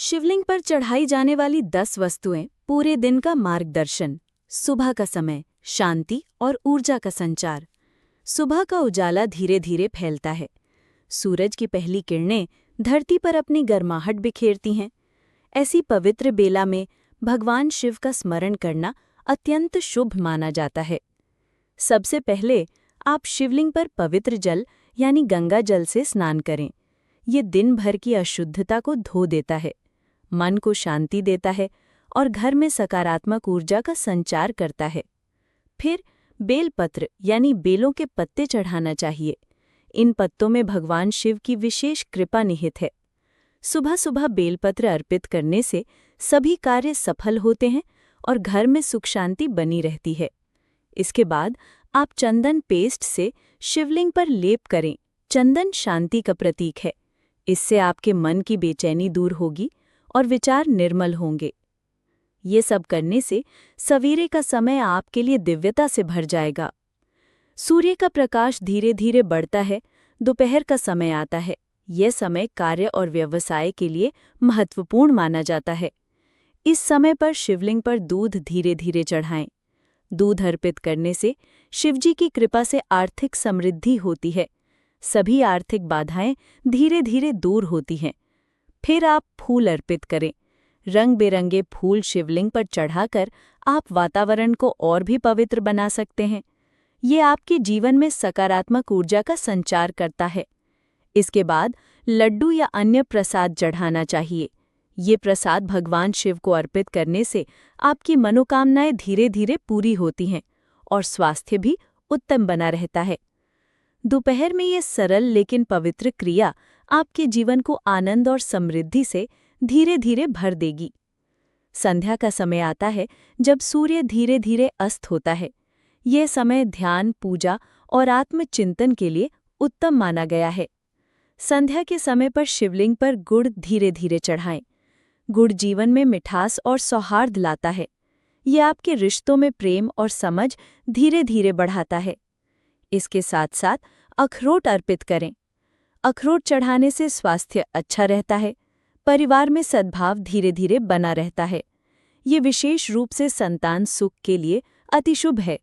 शिवलिंग पर चढ़ाई जाने वाली 10 वस्तुएं पूरे दिन का मार्गदर्शन। सुबह का समय, शांति और ऊर्जा का संचार। सुबह का उजाला धीरे धीरे फैलता है। सूरज की पहली किरणें धरती पर अपनी गर्माहट बिखेरती हैं। ऐसी पवित्र बेला में भगवान शिव का स्मरण करना अत्यंत शुभ माना जाता है। सबसे पहले आप शिवलिंग पर पवित्र जल यानी गंगा जल से स्नान करें। ये दिन भर की अशुद्धता को धो देता है, मन को शांति देता है और घर में सकारात्मक ऊर्जा का संचार करता है। फिर बेलपत्र यानी बेलों के पत्ते चढ़ाना चाहिए। इन पत्तों में भगवान शिव की विशेष कृपा निहित है। सुबह सुबह बेलपत्र अर्पित करने से सभी कार्य सफल होते हैं और घर में सुख शांति बनी रहती है। इसके बाद आप चंदन पेस्ट से शिवलिंग पर लेप करें। चंदन शांति का प्रतीक है। इससे आपके मन की बेचैनी दूर होगी और विचार निर्मल होंगे। ये सब करने से सवेरे का समय आपके लिए दिव्यता से भर जाएगा। सूर्य का प्रकाश धीरे धीरे बढ़ता है। दोपहर का समय आता है। यह समय कार्य और व्यवसाय के लिए महत्वपूर्ण माना जाता है। इस समय पर शिवलिंग पर दूध धीरे धीरे चढ़ाएं। दूध अर्पित करने से शिवजी की कृपा से आर्थिक समृद्धि होती है। सभी आर्थिक बाधाएं धीरे धीरे दूर होती हैं। फिर आप फूल अर्पित करें। रंग बेरंगे फूल शिवलिंग पर चढ़ाकर आप वातावरण को और भी पवित्र बना सकते हैं। ये आपके जीवन में सकारात्मक ऊर्जा का संचार करता है। इसके बाद लड्डू या अन्य प्रसाद चढ़ाना चाहिए। ये प्रसाद भगवान शिव को अर्पित करने से आपकी मनोकामनाएं धीरे धीरे पूरी होती हैं और स्वास्थ्य भी उत्तम बना रहता है। दोपहर में ये सरल लेकिन पवित्र क्रिया आपके जीवन को आनंद और समृद्धि से धीरे धीरे भर देगी। संध्या का समय आता है जब सूर्य धीरे धीरे अस्त होता है। यह समय ध्यान, पूजा और आत्मचिंतन के लिए उत्तम माना गया है। संध्या के समय पर शिवलिंग पर गुड़ धीरे धीरे चढ़ाएं। गुड़ जीवन में मिठास और सौहार्द लाता है। ये आपके रिश्तों में प्रेम और समझ धीरे धीरे बढ़ाता है। इसके साथ साथ अखरोट अर्पित करें। अखरोट चढ़ाने से स्वास्थ्य अच्छा रहता है। परिवार में सद्भाव धीरे धीरे बना रहता है। ये विशेष रूप से संतान सुख के लिए अति शुभ है।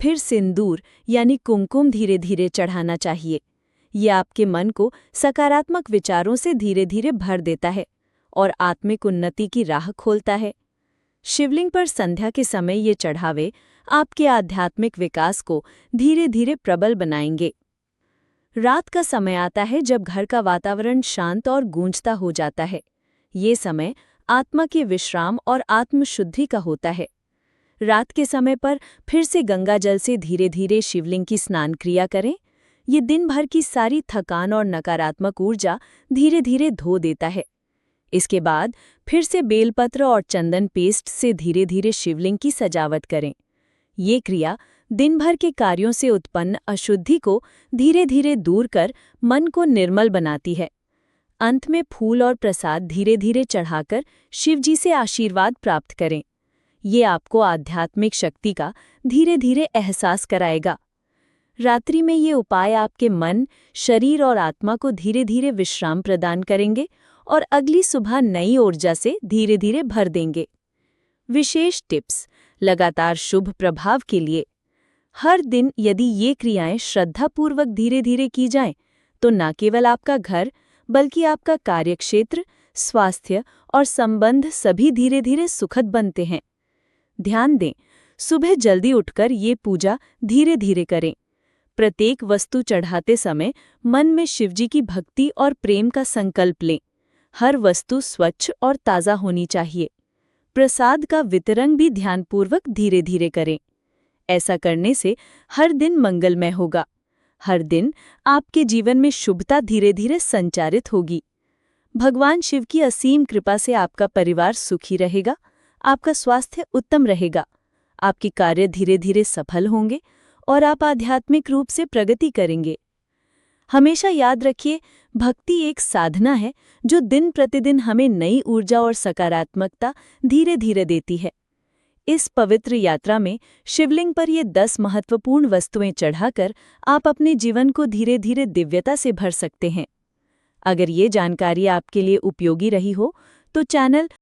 फिर सिंदूर यानी कुमकुम धीरे धीरे चढ़ाना चाहिए। ये आपके मन को सकारात्मक विचारों से धीरे धीरे भर देता है और आत्मिक उन्नति की राह खोलता है। शिवलिंग पर संध्या के समय ये चढ़ावे आपके आध्यात्मिक विकास को धीरे धीरे प्रबल बनाएंगे। रात का समय आता है जब घर का वातावरण शांत और गूंजता हो जाता है। ये समय आत्मा के विश्राम और आत्मशुद्धि का होता है। रात के समय पर फिर से गंगा जल से धीरे धीरे शिवलिंग की स्नान क्रिया करें। ये दिन भर की सारी थकान और नकारात्मक ऊर्जा धीरे धीरे धो देता है। इसके बाद फिर से बेलपत्र और चंदन पेस्ट से धीरे धीरे शिवलिंग की सजावट करें। ये क्रिया दिन भर के कार्यों से उत्पन्न अशुद्धि को धीरे धीरे दूर कर मन को निर्मल बनाती है। अंत में फूल और प्रसाद धीरे धीरे चढ़ाकर शिवजी से आशीर्वाद प्राप्त करें। ये आपको आध्यात्मिक शक्ति का धीरे धीरे एहसास कराएगा। रात्रि में ये उपाय आपके मन, शरीर और आत्मा को धीरे धीरे विश्राम प्रदान करेंगे और अगली सुबह नई ऊर्जा से धीरे धीरे भर देंगे। विशेष टिप्स लगातार शुभ प्रभाव के लिए। हर दिन यदि ये क्रियाएं श्रद्धापूर्वक धीरे धीरे की जाएं, तो न केवल आपका घर बल्कि आपका कार्यक्षेत्र, स्वास्थ्य और संबंध सभी धीरे धीरे सुखद बनते हैं। ध्यान दें, सुबह जल्दी उठकर ये पूजा धीरे धीरे करें। प्रत्येक वस्तु चढ़ाते समय मन में शिवजी की भक्ति और प्रेम का संकल्प लें। हर वस्तु स्वच्छ और ताज़ा होनी चाहिए। प्रसाद का वितरण भी ध्यानपूर्वक धीरे धीरे करें। ऐसा करने से हर दिन मंगलमय होगा। हर दिन आपके जीवन में शुभता धीरे धीरे संचारित होगी। भगवान शिव की असीम कृपा से आपका परिवार सुखी रहेगा, आपका स्वास्थ्य उत्तम रहेगा, आपके कार्य धीरे धीरे सफल होंगे और आप आध्यात्मिक रूप से प्रगति करेंगे। हमेशा याद रखिए, भक्ति एक साधना है जो दिन प्रतिदिन हमें नई ऊर्जा और सकारात्मकता धीरे धीरे देती है। इस पवित्र यात्रा में शिवलिंग पर ये 10 महत्वपूर्ण वस्तुएं चढ़ाकर आप अपने जीवन को धीरे धीरे दिव्यता से भर सकते हैं। अगर ये जानकारी आपके लिए उपयोगी रही हो तो चैनल